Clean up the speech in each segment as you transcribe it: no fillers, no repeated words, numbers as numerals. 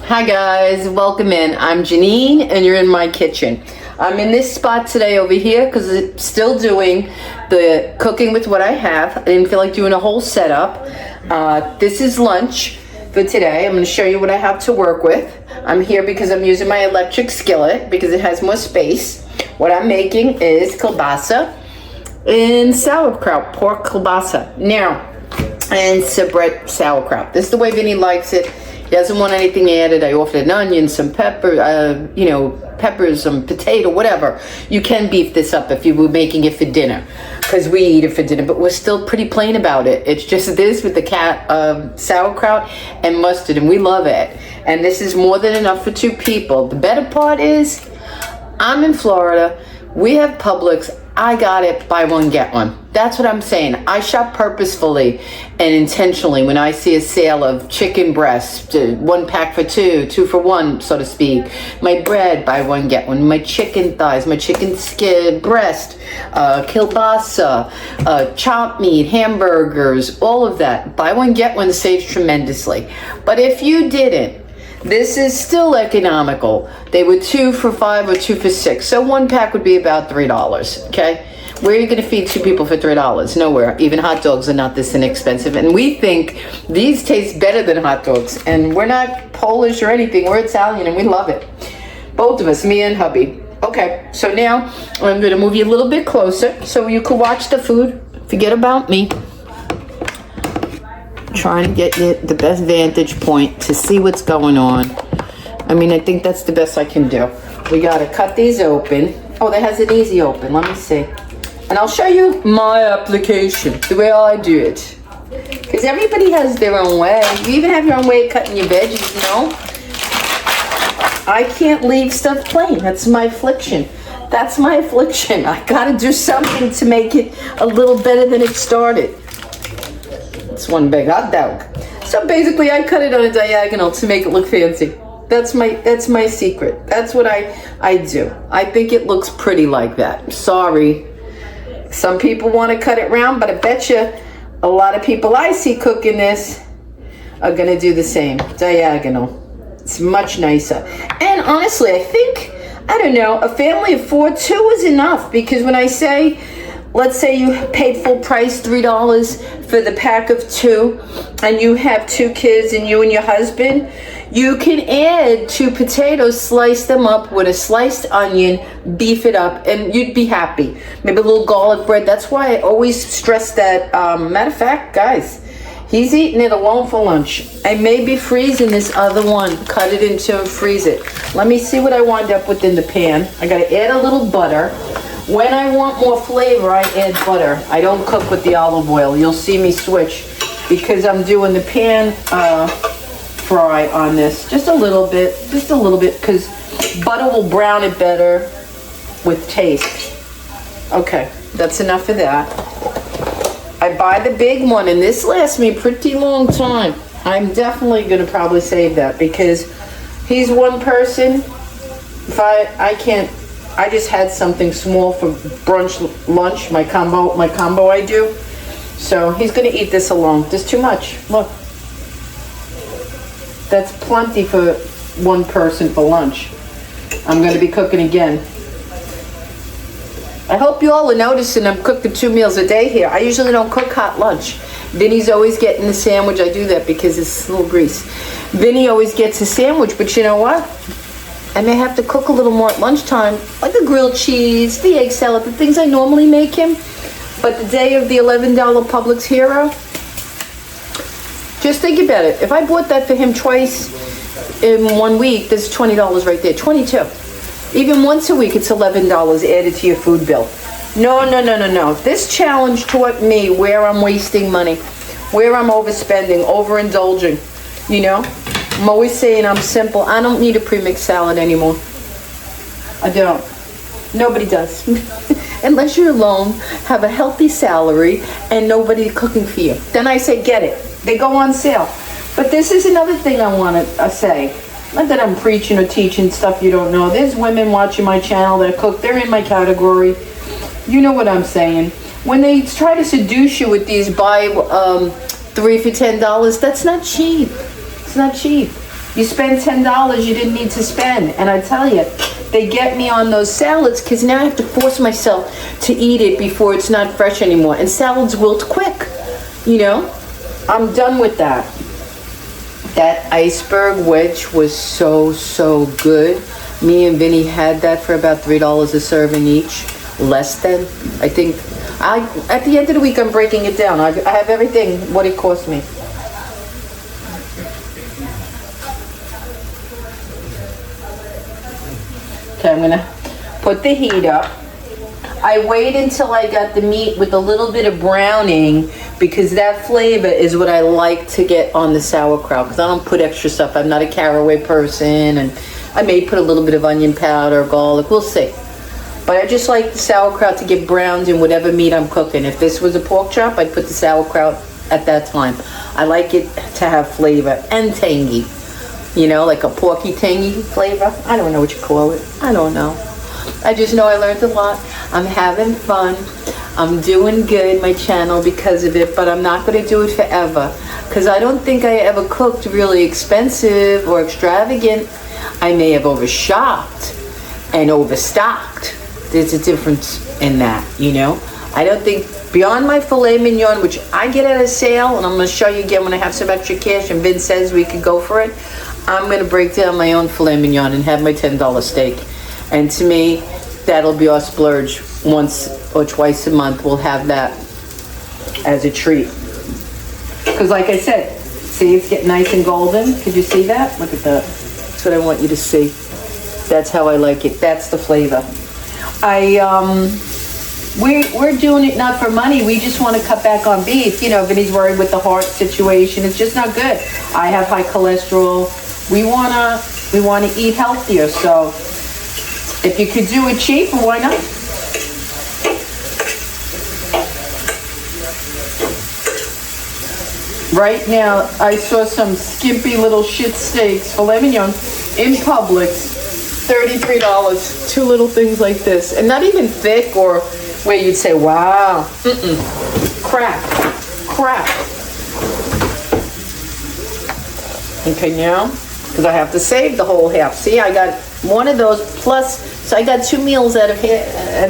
Hi guys, welcome in. I'm Jeanine and you're in my kitchen. I'm in this spot today over here because I'm still doing the cooking with what I have. I didn't feel like doing a whole setup. This is lunch for today. I'm going to show you what I have to work with. I'm here because I'm using my electric skillet because it has more space. What I'm making is kielbasa and sauerkraut, pork kielbasa. Now, and separate sauerkraut. This is the way Vinny likes it. He doesn't want anything added. I offered an onion, some pepper, peppers, some potato, whatever. You can beef this up if you were making it for dinner, because we eat it for dinner, but we're still pretty plain about it. It's just this with the sauerkraut and mustard, and we love it. And this is more than enough for 2 people. The better part is, I'm in Florida. We have Publix. I got it, buy one, get one. That's what I'm saying. I shop purposefully and intentionally when I see a sale of chicken breast, 1 pack for 2, 2 for 1, so to speak. My bread, buy one, get one. My chicken thighs, my chicken skin, breast, kielbasa, chopped meat, hamburgers, all of that. Buy one, get one saves tremendously. But if you didn't, this is still economical. They were 2 for $5 or 2 for $6. So 1 pack would be about $3, okay? Where are you gonna feed 2 people for $3? Nowhere. Even hot dogs are not this inexpensive. And we think these taste better than hot dogs. And we're not Polish or anything, we're Italian and we love it. Both of us, me and hubby. Okay, so now I'm gonna move you a little bit closer so you can watch the food. Forget about me. Trying to get you the best vantage point to see what's going on. I mean, I think that's the best I can do. We gotta cut these open. Oh, that has an easy open. Let me see. And I'll show you my application, the way I do it. Because everybody has their own way. You even have your own way of cutting your veggies, you know? I can't leave stuff plain. That's my affliction. That's my affliction. I gotta do something to make it a little better than it started. It's one big hot dog. So basically I cut it on a diagonal to make it look fancy. That's my secret. That's what I do. I think it looks pretty like that. Sorry. Some people want to cut it round, but I bet you a lot of people I see cooking this are gonna do the same. Diagonal. It's much nicer. And honestly, I think, I don't know, a family of 4, 2 is enough, because when I say, let's say you paid full price, $3 for the pack of 2, and you have 2 kids and you and your husband, you can add 2 potatoes, slice them up with a sliced onion, beef it up, and you'd be happy. Maybe a little garlic bread. That's why I always stress that. Matter of fact, guys, he's eating it alone for lunch. I may be freezing this other one. Cut it into and freeze it. Let me see what I wind up with in the pan. I gotta add a little butter. When I want more flavor, I add butter. I don't cook with the olive oil. You'll see me switch because I'm doing the pan fry on this. Just a little bit, because butter will brown it better with taste. Okay, that's enough of that. I buy the big one, and this lasts me a pretty long time. I'm definitely gonna probably save that because he's one person. If I just had something small for brunch, lunch, my combo I do. So he's gonna eat this alone. There's too much, look. That's plenty for one person for lunch. I'm gonna be cooking again. I hope you all are noticing I'm cooking 2 meals a day here. I usually don't cook hot lunch. Vinny's always getting the sandwich. I do that because it's a little grease. Vinny always gets a sandwich, but you know what? I may have to cook a little more at lunchtime, like the grilled cheese, the egg salad, the things I normally make him. But the day of the $11 Publix Hero, just think about it. If I bought that for him twice in 1 week, there's $20 right there, 22. Even once a week, it's $11 added to your food bill. No. This challenge taught me where I'm wasting money, where I'm overspending, overindulging, you know? I'm always saying I'm simple. I don't need a pre-mixed salad anymore. I don't. Nobody does. Unless you're alone, have a healthy salary, and nobody cooking for you. Then I say, get it. They go on sale. But this is another thing I want to say. Not that I'm preaching or teaching stuff you don't know. There's women watching my channel that cook. They're in my category. You know what I'm saying. When they try to seduce you with these buy 3 for $10, that's not cheap. It's not cheap. You spend $10 you didn't need to spend. And I tell you, they get me on those salads because now I have to force myself to eat it before it's not fresh anymore. And salads wilt quick, you know? I'm done with that. That iceberg wedge was so good. Me and Vinny had that for about $3 a serving each. Less than. I think, at the end of the week, I'm breaking it down. I have everything, what it cost me. Okay, I'm gonna put the heat up. I wait until I got the meat with a little bit of browning because that flavor is what I like to get on the sauerkraut, because I don't put extra stuff. I'm not a caraway person, and I may put a little bit of onion powder, garlic, we'll see. But I just like the sauerkraut to get browned in whatever meat I'm cooking. If this was a pork chop, I'd put the sauerkraut at that time. I like it to have flavor and tangy. You know, like a porky tangy flavor. I don't know what you call it. I don't know. I just know I learned a lot. I'm having fun. I'm doing good, my channel, because of it, but I'm not going to do it forever. Because I don't think I ever cooked really expensive or extravagant. I may have overshopped and overstocked. There's a difference in that, you know. I don't think, beyond my filet mignon, which I get at a sale, and I'm going to show you again when I have some extra cash and Vince says we could go for it, I'm going to break down my own filet mignon and have my $10 steak. And to me, that'll be our splurge. Once or twice a month, we'll have that as a treat. Because like I said, see, it's getting nice and golden. Could you see that? Look at that. That's what I want you to see. That's how I like it. That's the flavor. We're doing it not for money. We just want to cut back on beef. You know, Vinny's worried with the heart situation. It's just not good. I have high cholesterol. We wanna eat healthier. So if you could do it cheap, why not? Right now, I saw some skimpy little shit steaks, filet mignon, in Publix. $33, 2 little things like this, and not even thick or where you'd say, wow, crap. Okay, now, because I have to save the whole half. See, I got one of those plus, so I got 2 meals out of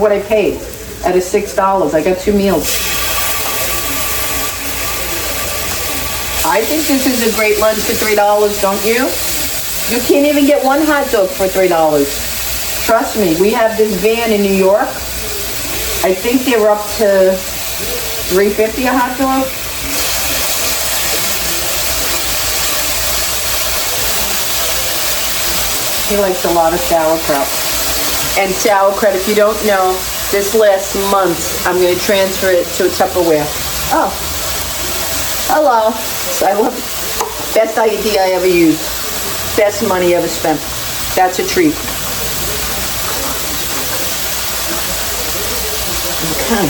what I paid, out of $6. I got 2 meals. I think this is a great lunch for $3, don't you? You can't even get one hot dog for $3. Trust me, we have this van in New York. I think they're up to $3.50 a hot dog. He likes a lot of sauerkraut. And sauerkraut, if you don't know, this last month, I'm going to transfer it to a Tupperware. Oh, hello. I love it. Best idea I ever used. Best money ever spent. That's a treat. Okay.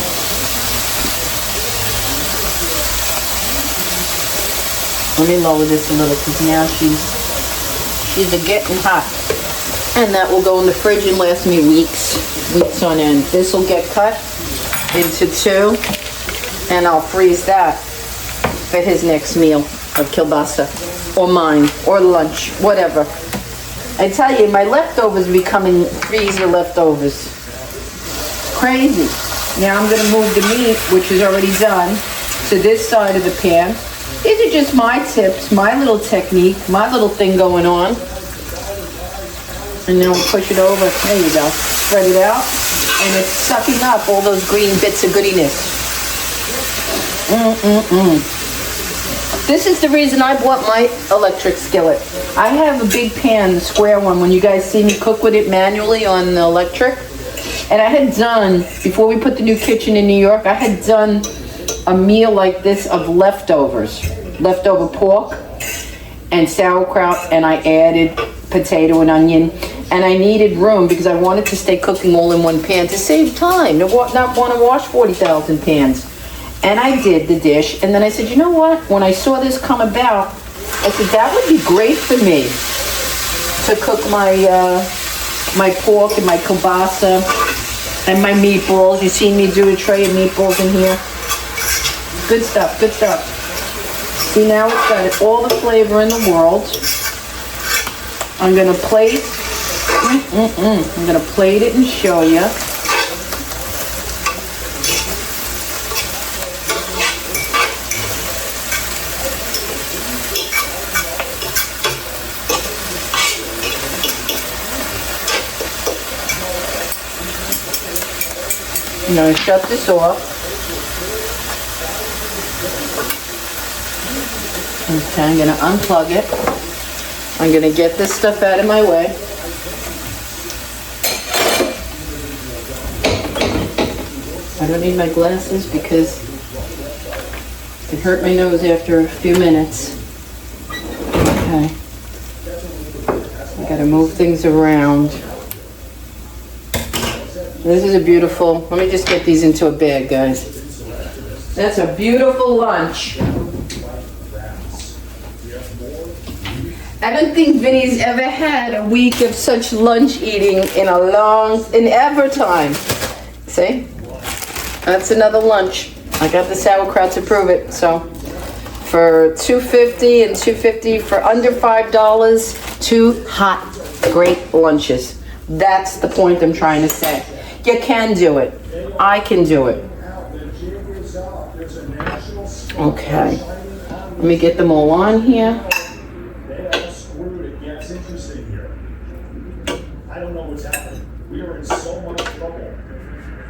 Let me lower this a little because now she's a getting hot. And that will go in the fridge and last me weeks on end. This will get cut into 2 and I'll freeze that for his next meal of kielbasa. Or mine, or lunch, whatever. I tell you, my leftovers are becoming freezer leftovers. Crazy. Now I'm going to move the meat, which is already done, to this side of the pan. These are just my tips, my little technique, my little thing going on. And then we'll push it over. There you go. Spread it out. And it's sucking up all those green bits of goodiness. This is the reason I bought my electric skillet. I have a big pan, the square one, when you guys see me cook with it manually on the electric. And I had done, before we put the new kitchen in New York, I had done a meal like this of leftovers. Leftover pork and sauerkraut, and I added potato and onion. And I needed room because I wanted to stay cooking all in one pan to save time, to not want to wash 40,000 pans. And I did the dish, and then I said, you know what? When I saw this come about, I said, that would be great for me to cook my pork and my kielbasa and my meatballs. You seen me do a tray of meatballs in here. Good stuff, good stuff. See, now it's got all the flavor in the world. I'm gonna plate. I'm gonna plate it and show you. I'm gonna shut this off. Okay, I'm gonna unplug it. I'm gonna get this stuff out of my way. I don't need my glasses because it hurt my nose after a few minutes. Okay. I gotta move things around. This is a beautiful, let me just get these into a bag, guys. That's a beautiful lunch. I don't think Vinny's ever had a week of such lunch eating in ever time. See? That's another lunch. I got the sauerkraut to prove it. So for $2.50 and $2.50 for under $5, 2 hot, great lunches. That's the point I'm trying to say. You can do it. I can do it. Okay. Let me get them all on here.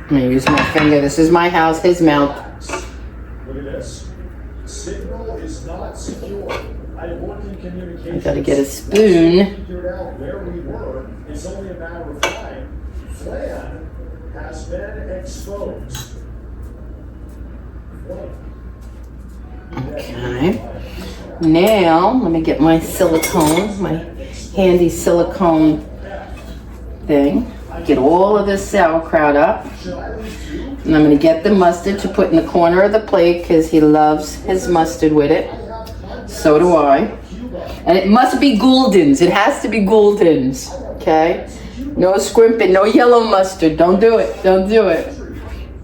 I'm gonna use my finger. This is my house, his mouth. Look at this. Signal is not secure. I work in communications. I gotta get a spoon. Figured out where we were. It's only a matter of time. Flan has been exposed. Okay. Now, let me get my silicone, my handy silicone thing. Get all of this sauerkraut up. And I'm going to get the mustard to put in the corner of the plate because he loves his mustard with it. So do I. And it must be Gouldens. It has to be Gouldens. Okay? No scrimping, no yellow mustard. Don't do it. Don't do it.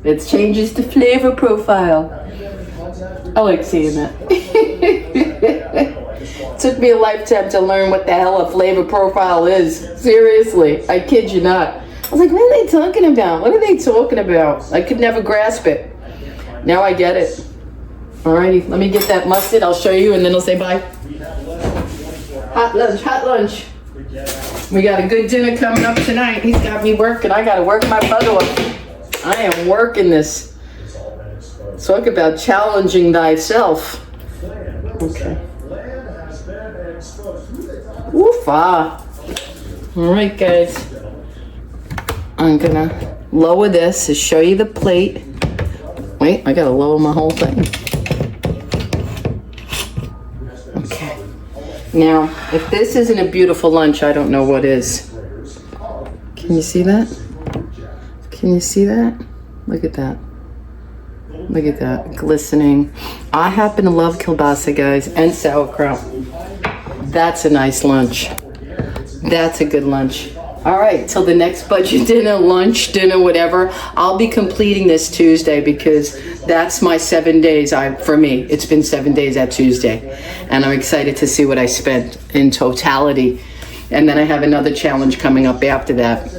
It changes the flavor profile. I like seeing that. Took me a lifetime to learn what the hell a flavor profile is. Seriously, I kid you not. I was like, what are they talking about? What are they talking about? I could never grasp it. Now I get it. Alrighty, let me get that mustard. I'll show you and then I'll say bye. Hot lunch, hot lunch. We got a good dinner coming up tonight. He's got me working. I got to work my butt off. I am working this. Talk about challenging thyself. Okay. Woofa. All right, guys. I'm gonna lower this to show you the plate. Wait, I gotta lower my whole thing. Okay. Now, if this isn't a beautiful lunch, I don't know what is. Can you see that? Can you see that? Look at that. Look at that, glistening. I happen to love kielbasa, guys, and sauerkraut. That's a nice lunch. That's a good lunch. All right, till the next budget dinner, lunch, dinner, whatever. I'll be completing this Tuesday because that's my 7 days. For me, it's been 7 days at Tuesday. And I'm excited to see what I spent in totality. And then I have another challenge coming up after that.